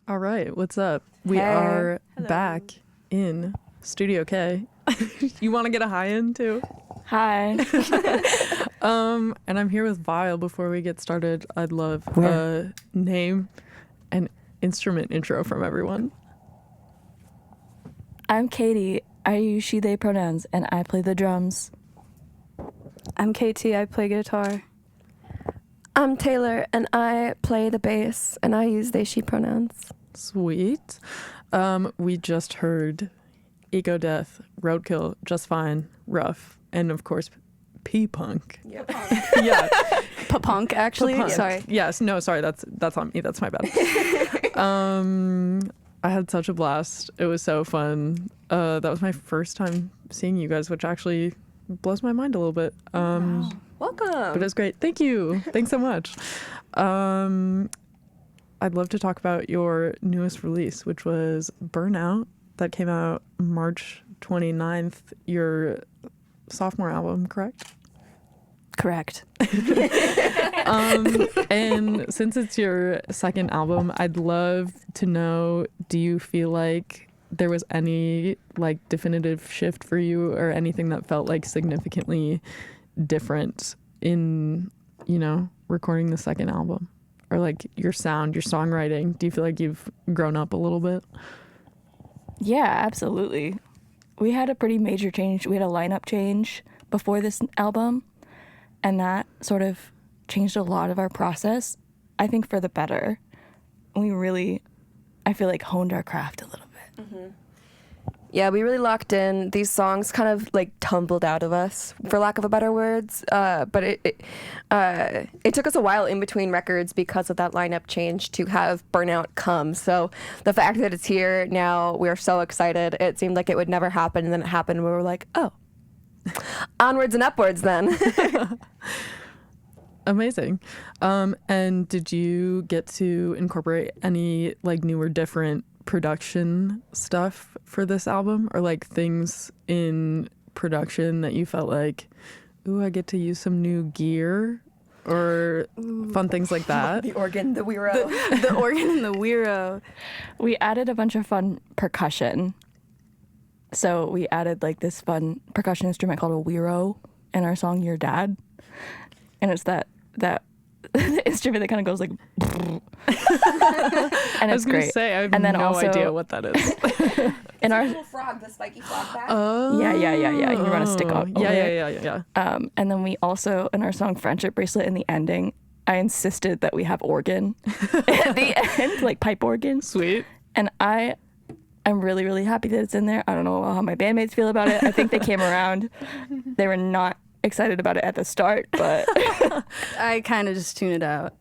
All right, what's up? We Hey. are Hello. back in Studio K. You want to get a hi in too? Hi. And I'm here with Vial. Before we get started, I'd love a name and instrument intro from everyone. I'm Katie. I use she, they pronouns, and I play the drums. I'm KT, I play guitar. I'm Taylor, and I play the bass, and I use they, she pronouns. Sweet. We just heard Eco Death, Roadkill, Just Fine, Rough, and of course, P-Punk. Yep. Yeah. Punk, actually. P-Punk. Sorry. Yes, no, sorry, that's on me. That's my bad. I had such a blast. It was so fun. That was my first time seeing you guys, which actually blows my mind a little bit. Welcome. But it was great. Thank you. Thanks so much. I'd love to talk about your newest release, which was Burnout, that came out March 29th, your sophomore album, correct? Correct. And since it's your second album, I'd love to know, do you feel like there was any like definitive shift for you or anything that felt like significantly different in, you know, recording the second album? Or like your sound, your songwriting? Do you feel like you've grown up a little bit? Yeah, absolutely. We had a pretty major change. We had a lineup change before this album, and that sort of changed a lot of our process, I think for the better. We really, I feel like, honed our craft a little bit. Mm-hmm. Yeah, we really locked in. These songs kind of like tumbled out of us, for lack of a better words. But it took us a while in between records because of that lineup change to have Burnout come. So the fact that it's here now, we're so excited. It seemed like it would never happen, and then it happened. We were like, oh, onwards and upwards then. Amazing. And did you get to incorporate any like new or different production stuff for this album, or like things in production that you felt like, ooh, I get to use some new gear, or fun things like that? The organ, the Wiro. The organ and the Wiro. We added a bunch of fun percussion. So we added like this fun percussion instrument called a Wiro in our song Your Dad. And it's that instrument that kind of goes like and I was it's gonna great. say I have And then no also, idea what that is. in our little frog, the spiky frog back. Oh, yeah. You run a stick over it. Yeah. And then we also, in our song Friendship Bracelet, in the ending, I insisted that we have organ at the end, like pipe organ. Sweet. And I'm really, really happy that it's in there. I don't know how my bandmates feel about it. I think they came around. They were not excited about it at the start, but I kind of just tune it out.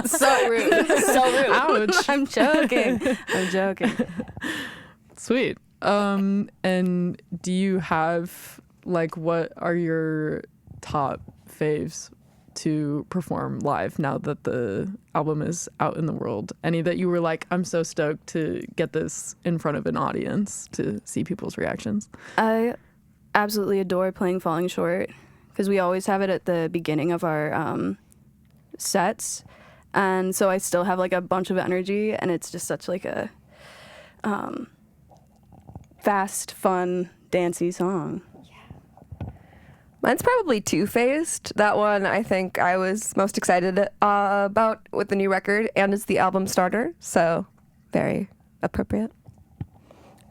so rude. So rude. Ouch. I'm joking. Sweet. And do you have like, what are your top faves to perform live now that the album is out in the world? Any that you were like, I'm so stoked to get this in front of an audience to see people's reactions? I absolutely adore playing Falling Short because we always have it at the beginning of our sets, and so I still have like a bunch of energy, and it's just such like a fast, fun, dancey song. Mine's probably Two-Faced. That one I think I was most excited about with the new record, and it's the album starter, so very appropriate.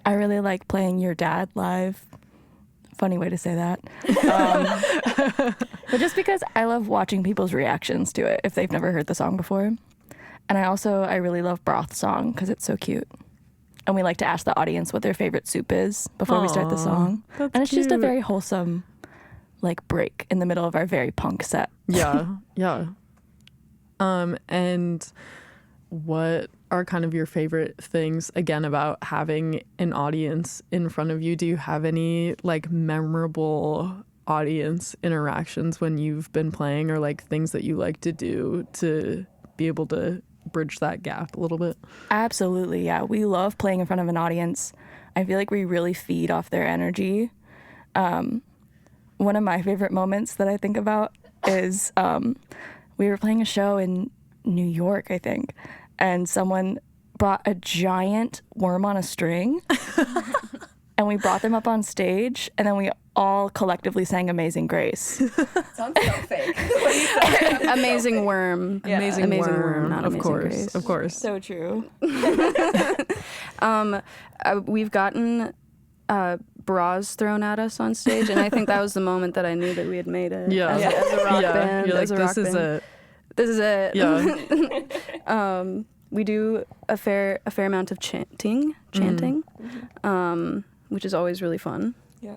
I really like playing Your Dad live. Funny way to say that. But just because I love watching people's reactions to it if they've never heard the song before. And I really love Broth Song because it's so cute. And we like to ask the audience what their favorite soup is before we start the song. That's and it's just a cute. very wholesome like break in the middle of our very punk set. Yeah. And what are kind of your favorite things, again, about having an audience in front of you? Do you have any like memorable audience interactions when you've been playing, or like things that you like to do to be able to bridge that gap a little bit? Absolutely, yeah. We love playing in front of an audience. I feel like we really feed off their energy. One of my favorite moments that I think about is we were playing a show in New York, I think, and someone brought a giant worm on a string and we brought them up on stage, and then we all collectively sang Amazing Grace. Sounds so fake. Amazing worm. Yeah. Amazing worm, not of Amazing course, Grace. of course. So true. We've gotten bras thrown at us on stage, and I think that was the moment that I knew that we had made it. Yeah. As a rock Yeah, band. you're like, as a this rock is band. it. This is it. Yeah. We do a fair amount of chanting, which is always really fun. Yeah.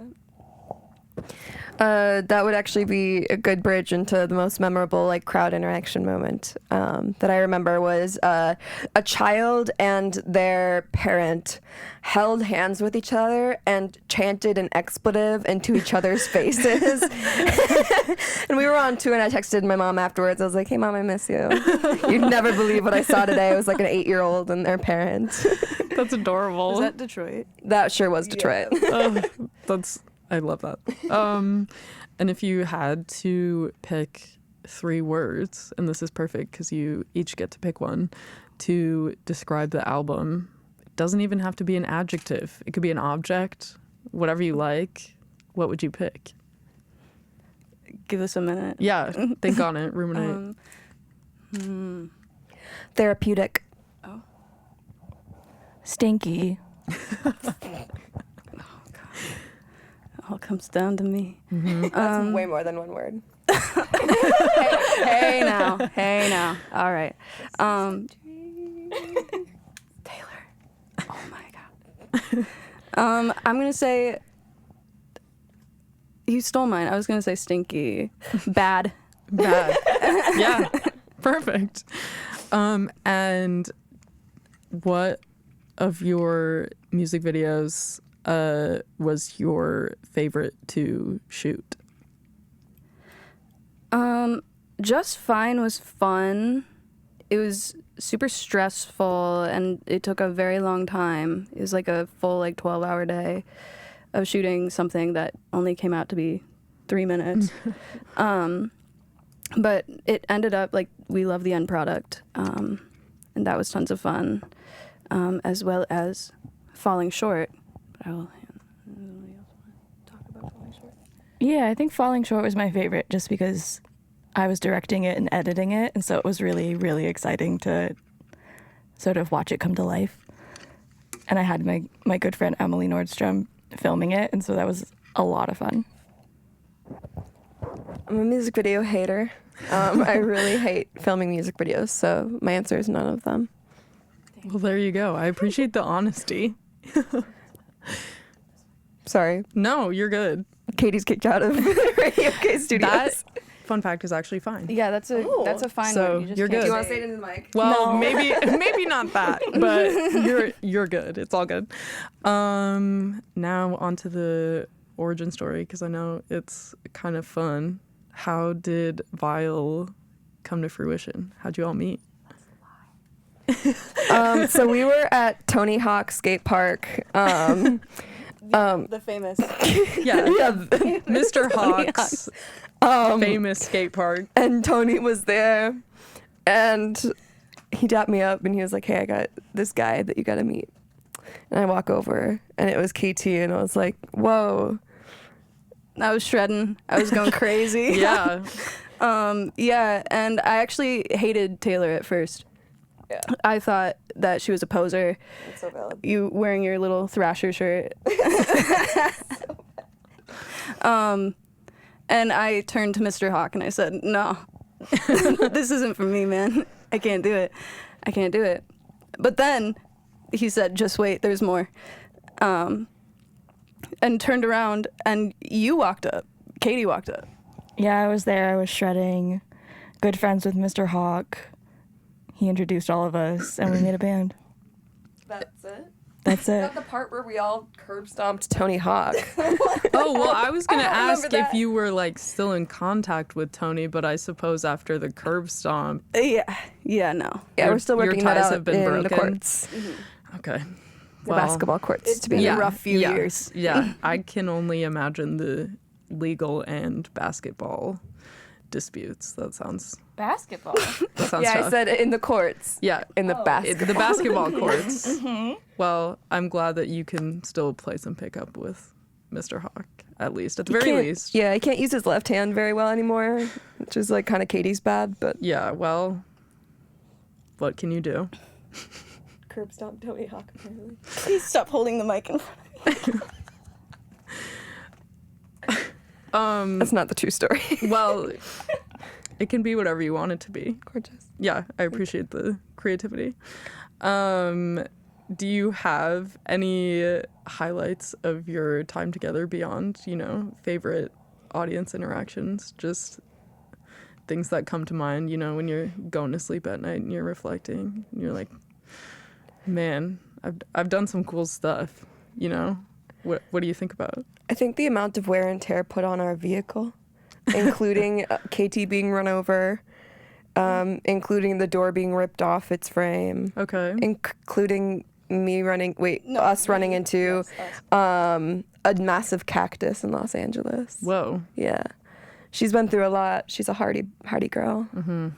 That would actually be a good bridge into the most memorable like crowd interaction moment that I remember was a child and their parent held hands with each other and chanted an expletive into each other's faces. And we were on tour, and I texted my mom afterwards. I was like, "Hey mom, I miss you. You'd never believe what I saw today." It was like an 8-year-old and their parent. That's adorable. Was that Detroit? That sure was Detroit. I love that. And if you had to pick 3 words, and this is perfect because you each get to pick one, to describe the album, it doesn't even have to be an adjective. It could be an object, whatever you like. What would you pick? Give us a minute. Yeah, think on it, ruminate. Therapeutic. Stinky. All comes down to me. That's way more than one word. Hey now. All right. Taylor. Oh my God. I'm gonna say. You stole mine. I was gonna say stinky. Bad. Yeah, perfect. And what of your music videos was your favorite to shoot? Just Fine was fun. It was super stressful, and it took a very long time. It was like a full 12-hour day of shooting something that only came out to be 3 minutes. But it ended up we love the end product, and that was tons of fun, as well as Falling Short. I will. Anybody else want to talk about Falling Short? Yeah, I think Falling Short was my favorite just because I was directing it and editing it, and so it was really, really exciting to sort of watch it come to life. And I had my good friend Emily Nordstrom filming it, and so that was a lot of fun. I'm a music video hater. I really hate filming music videos, so my answer is none of them. Well, there you go. I appreciate the honesty. Sorry. No, you're good. Katie's kicked out of Radio K Studios. That fun fact is actually fine. Yeah, that's a fine So, word. You just you're can't good. Do you say want to say it into the mic? Well, maybe not that, but you're good. It's all good. Now onto the origin story, because I know it's kind of fun. How did Vial come to fruition? How'd you all meet? So we were at Tony Hawk Skate Park. the famous. Yeah, Yeah, Mr. Hawk's famous skate park. and Tony was there, and he dapped me up, and he was like, "Hey, I got this guy that you got to meet." And I walk over, and it was KT, and I was like, "Whoa." I was shredding. I was going crazy. Yeah. Yeah, and I actually hated Taylor at first. Yeah. I thought that she was a poser. That's so valid. You wearing your little Thrasher shirt. And I turned to Mr. Hawk and I said, "No, this isn't for me, man. I can't do it. I can't do it." But then he said, "Just wait, there's more." And turned around and you walked up. Katie walked up. Yeah, I was there. I was shredding. Good friends with Mr. Hawk. He introduced all of us, and we made a band. That's it? That's it. Not the part where we all curb stomped Tony Hawk. Oh, well, I was going to I don't ask remember if you were still in contact with Tony, but I suppose after the curb stomp. Yeah, no. Yeah, Your- we're still your working that ties out have been in the broken? courts. Okay. The basketball courts, to be been a honest. rough few years. Yeah, I can only imagine the legal and basketball disputes. That sounds Basketball. That sounds Yeah, tough. I said in the courts. Yeah, In the basket. the basketball courts. Mm-hmm. Well, I'm glad that you can still play some pickup with Mr. Hawk, at least, at the very least. Yeah, he can't use his left hand very well anymore, which is like kind of Katie's bad, but Yeah, well, what can you do? curb stomp Tony Hawk apparently. Please stop holding the mic in front of me. That's not the true story. Well, it can be whatever you want it to be. Gorgeous. Yeah, I appreciate the creativity. Do you have any highlights of your time together beyond, favorite audience interactions? Just things that come to mind, when you're going to sleep at night and you're reflecting and you're like, man, I've done some cool stuff, What do you think about? I think the amount of wear and tear put on our vehicle, including KT being run over, including the door being ripped off its frame, Okay. including us running into a massive cactus in Los Angeles. Whoa. Yeah. She's been through a lot. She's a hardy girl. Mm-hmm.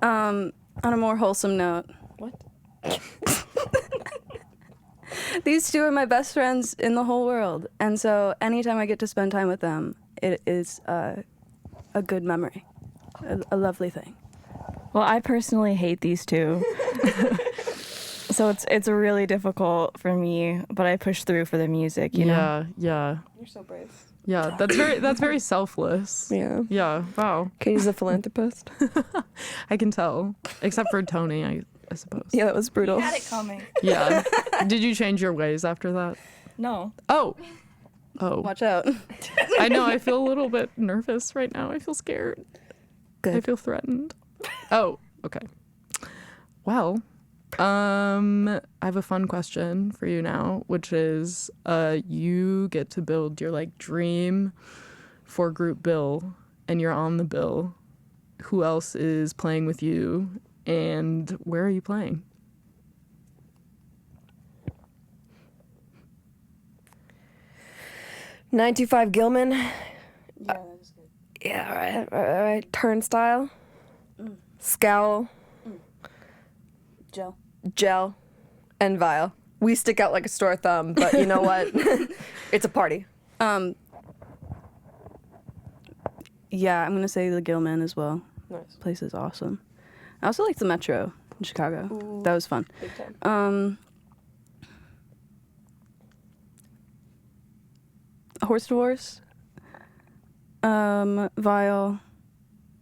On a more wholesome note, What? these two are my best friends in the whole world, and so anytime I get to spend time with them, it is a good memory, a lovely thing. Well, I personally hate these two. So it's really difficult for me, but I push through for the music, you know? Yeah. You're so brave. Yeah, that's very selfless. Yeah. Yeah, wow. Katie's a philanthropist. I can tell. Except for Tony, I suppose. Yeah, that was brutal. coming. Yeah. Did you change your ways after that? No. Oh. Watch out. I know, I feel a little bit nervous right now. I feel scared. Good. I feel threatened. Oh, okay. Well, I have a fun question for you now, which is you get to build your dream four group bill and you're on the bill. Who else is playing with you and where are you playing? $925 Gilman. Yeah, that is good. Yeah, all right. Turnstile. Scowl. Gel. And Vial. We stick out like a sore thumb, but you know what? It's a party. Yeah, I'm gonna say the Gilman as well. Nice. Place is awesome. I also like the Metro in Chicago. Ooh. That was fun. Big time. Horse Divorce. Vial.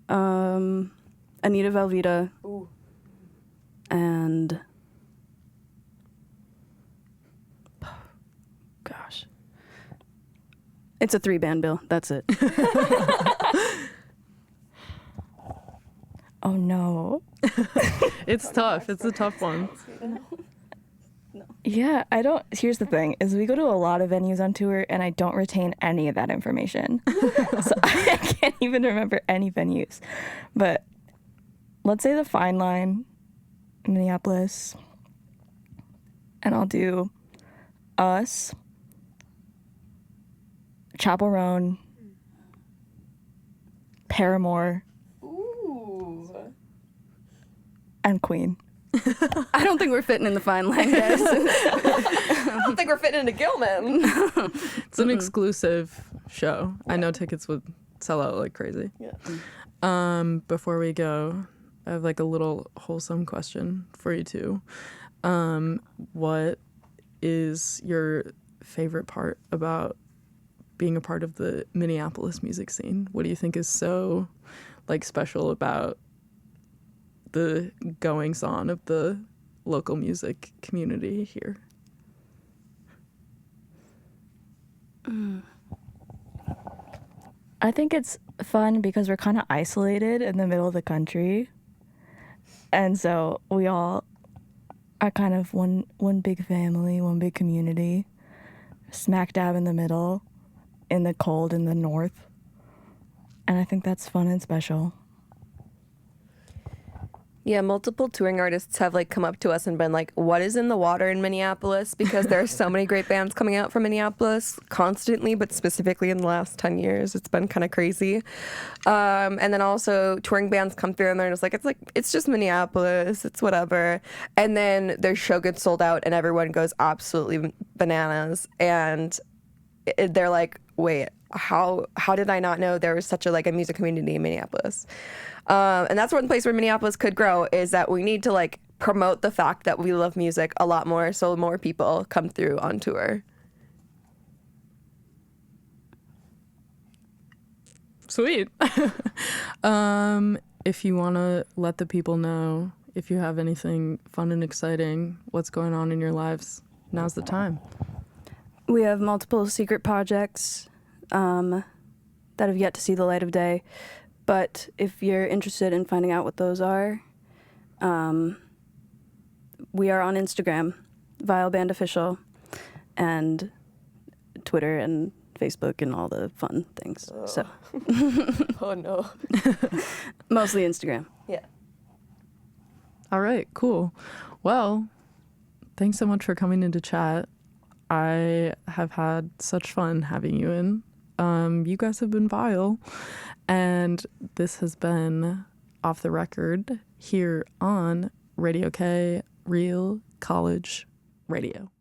Anita Velveeta. Ooh. And gosh, it's a 3-band bill. That's it. Oh no. It's tough. It's a tough one. Yeah, here's the thing, is we go to a lot of venues on tour and I don't retain any of that information. So I can't even remember any venues. But let's say the Fine Line, Minneapolis, and I'll do Us, Chapel Roan, Paramore, and Queen. I don't think we're fitting in the Fine Line, guys. I don't think we're fitting into Gilman. It's an exclusive show. I know tickets would sell out like crazy. Yeah. Before we go, I have a little wholesome question for you two. What is your favorite part about being a part of the Minneapolis music scene? What do you think is so special about the goings on of the local music community here? I think it's fun because we're kind of isolated in the middle of the country. And so we all are kind of one big family, one big community, smack dab in the middle, in the cold in the north. And I think that's fun and special. Yeah, multiple touring artists have like come up to us and been like, what is in the water in Minneapolis? Because there are so many great bands coming out from Minneapolis constantly, but specifically in the last 10 years, it's been kind of crazy. And then also touring bands come through and they're just like, it's just Minneapolis, it's whatever. And then their show gets sold out and everyone goes absolutely bananas. And they're like, wait, how did I not know there was such a like a music community in Minneapolis? And that's one place where Minneapolis could grow, is that we need to like promote the fact that we love music a lot more, so more people come through on tour. Sweet. If you want to let the people know if you have anything fun and exciting, what's going on in your lives, now's the time. We have multiple secret projects that have yet to see the light of day. But if you're interested in finding out what those are, we are on Instagram, Vial Band Official, and Twitter and Facebook and all the fun things. Oh. So, Oh no. mostly Instagram. Yeah. All right, cool. Well, thanks so much for coming in to chat. I have had such fun having you in. You guys have been Vial, and this has been Off the Record here on Radio K, Real College Radio.